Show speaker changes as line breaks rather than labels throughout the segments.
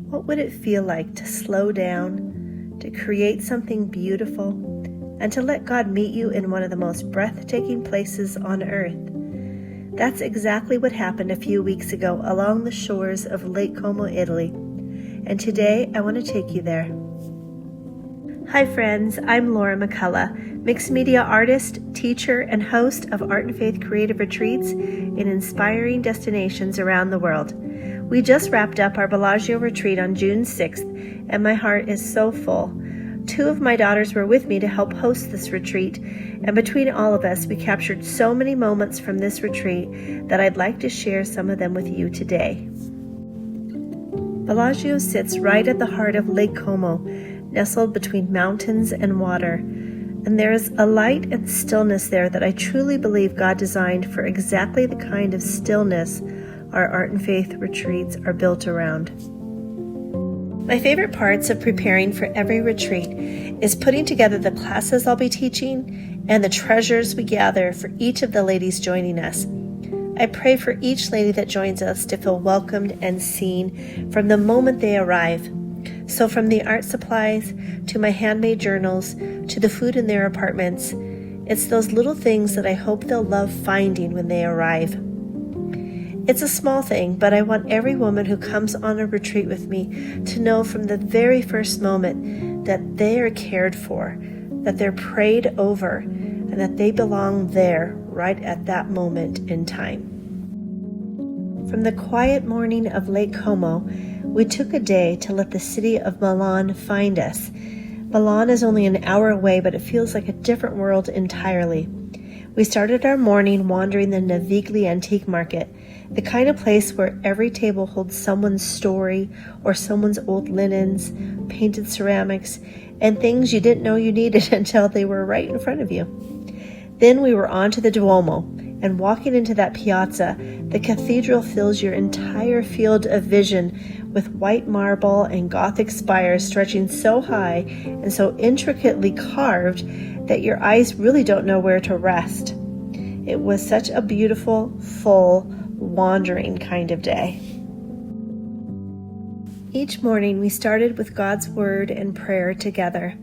What would it feel like to slow down, to create something beautiful, and to let God meet you in one of the most breathtaking places on earth? That's exactly what happened a few weeks ago along the shores of Lake Como, Italy. And today I want to take you there. Hi friends, I'm Laura McCullough, mixed media artist, teacher, and host of Art and Faith Creative Retreats in inspiring destinations around the world. We just wrapped up our Bellagio retreat on June 6th, and my heart is so full. 2 of my daughters were with me to help host this retreat, and between all of us, we captured so many moments from this retreat that I'd like to share some of them with you today. Bellagio sits right at the heart of Lake Como, nestled between mountains and water, and there is a light and stillness there that I truly believe God designed for exactly the kind of stillness our Art and Faith retreats are built around. My favorite parts of preparing for every retreat is putting together the classes I'll be teaching and the treasures we gather for each of the ladies joining us. I pray for each lady that joins us to feel welcomed and seen from the moment they arrive. So from the art supplies, to my handmade journals, to the food in their apartments, it's those little things that I hope they'll love finding when they arrive. It's a small thing, but I want every woman who comes on a retreat with me to know from the very first moment that they are cared for, that they're prayed over, and that they belong there right at that moment in time. From the quiet morning of Lake Como, we took a day to let the city of Milan find us. Milan is only an hour away, but it feels like a different world entirely. We started our morning wandering the Navigli Antique Market, the kind of place where every table holds someone's story or someone's old linens, painted ceramics, and things you didn't know you needed until they were right in front of you. Then we were on to the Duomo, and walking into that piazza, the cathedral fills your entire field of vision with white marble and Gothic spires stretching so high and so intricately carved that your eyes really don't know where to rest. It was such a beautiful, full, wandering kind of day. Each morning we started with God's Word and prayer together.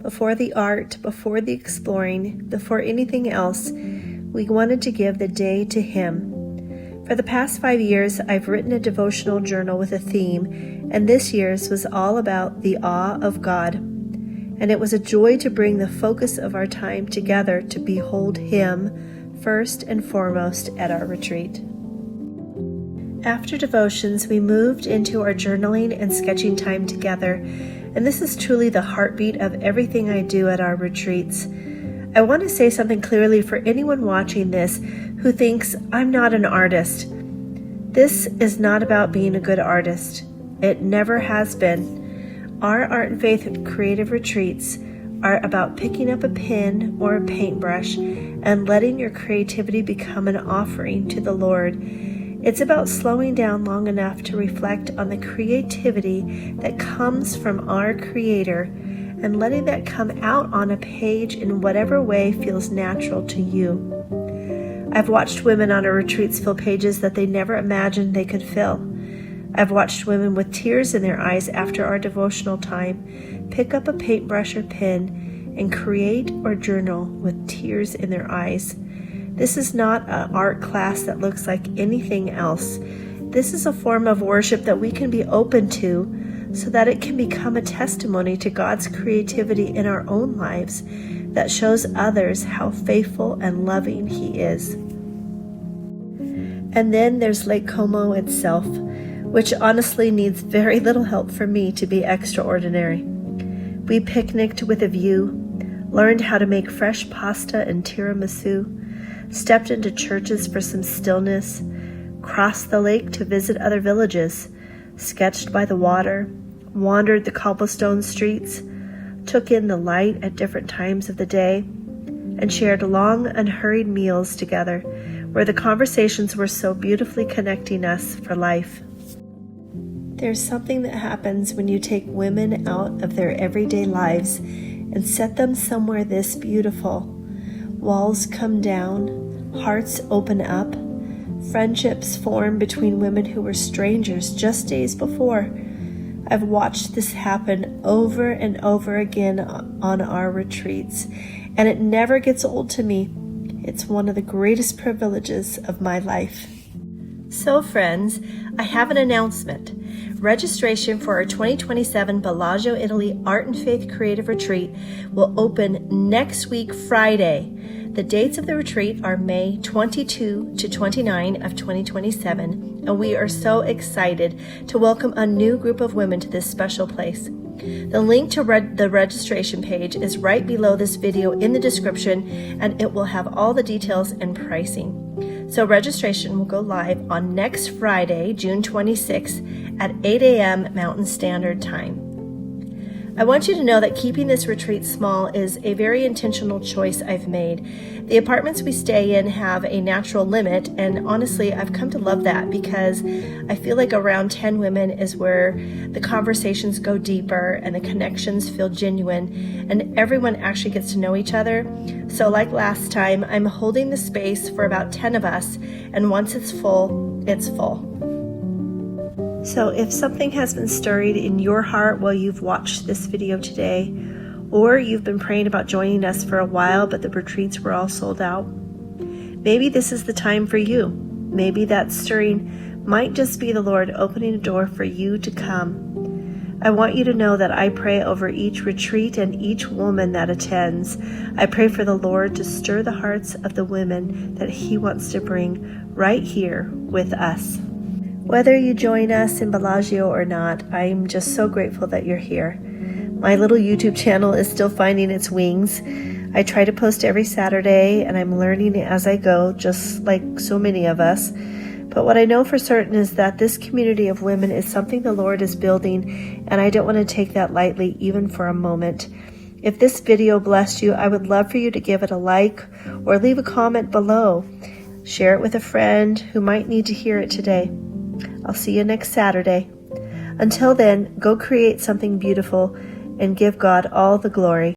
Before the art, before the exploring, before anything else, we wanted to give the day to Him. For the past 5 years, I've written a devotional journal with a theme, and this year's was all about the awe of God. And it was a joy to bring the focus of our time together to behold Him first and foremost at our retreat. After devotions, we moved into our journaling and sketching time together, and this is truly the heartbeat of everything I do at our retreats. I want to say something clearly for anyone watching this who thinks I'm not an artist. This is not about being a good artist. It never has been. Our Art and Faith Creative Retreats are about picking up a pen or a paintbrush and letting your creativity become an offering to the Lord. It's about slowing down long enough to reflect on the creativity that comes from our Creator and letting that come out on a page in whatever way feels natural to you. I've watched women on our retreats fill pages that they never imagined they could fill. I've watched women with tears in their eyes after our devotional time pick up a paintbrush or pen and create or journal with tears in their eyes. This is not an art class that looks like anything else. This is a form of worship that we can be open to so that it can become a testimony to God's creativity in our own lives that shows others how faithful and loving He is. And then there's Lake Como itself, which honestly needs very little help for me to be extraordinary. We picnicked with a view, learned how to make fresh pasta and tiramisu, stepped into churches for some stillness, crossed the lake to visit other villages, sketched by the water, wandered the cobblestone streets, took in the light at different times of the day, and shared long, unhurried meals together where the conversations were so beautifully connecting us for life. There's something that happens when you take women out of their everyday lives and set them somewhere this beautiful. Walls come down, hearts open up, friendships form between women who were strangers just days before. I've watched this happen over and over again on our retreats, and it never gets old to me. It's one of the greatest privileges of my life. So friends, I have an announcement. Registration for our 2027 Bellagio, Italy Art and Faith Creative Retreat will open next week, Friday. The dates of the retreat are May 22 to 29 of 2027, and we are so excited to welcome a new group of women to this special place. The link to the registration page is right below this video in the description, and it will have all the details and pricing. So registration will go live on next Friday, June 26th at 8 a.m. Mountain Standard Time. I want you to know that keeping this retreat small is a very intentional choice I've made. The apartments we stay in have a natural limit, and honestly, I've come to love that because I feel like around 10 women is where the conversations go deeper and the connections feel genuine, and everyone actually gets to know each other. So like last time, I'm holding the space for about 10 of us, and once it's full, it's full. So if something has been stirring in your heart while you've watched this video today, or you've been praying about joining us for a while but the retreats were all sold out, maybe this is the time for you. Maybe that stirring might just be the Lord opening a door for you to come. I want you to know that I pray over each retreat and each woman that attends. I pray for the Lord to stir the hearts of the women that He wants to bring right here with us. Whether you join us in Bellagio or not, I'm just so grateful that you're here. My little YouTube channel is still finding its wings. I try to post every Saturday, and I'm learning as I go, just like so many of us. But what I know for certain is that this community of women is something the Lord is building, and I don't want to take that lightly even for a moment. If this video blessed you, I would love for you to give it a like or leave a comment below. Share it with a friend who might need to hear it today. I'll see you next Saturday. Until then, go create something beautiful and give God all the glory.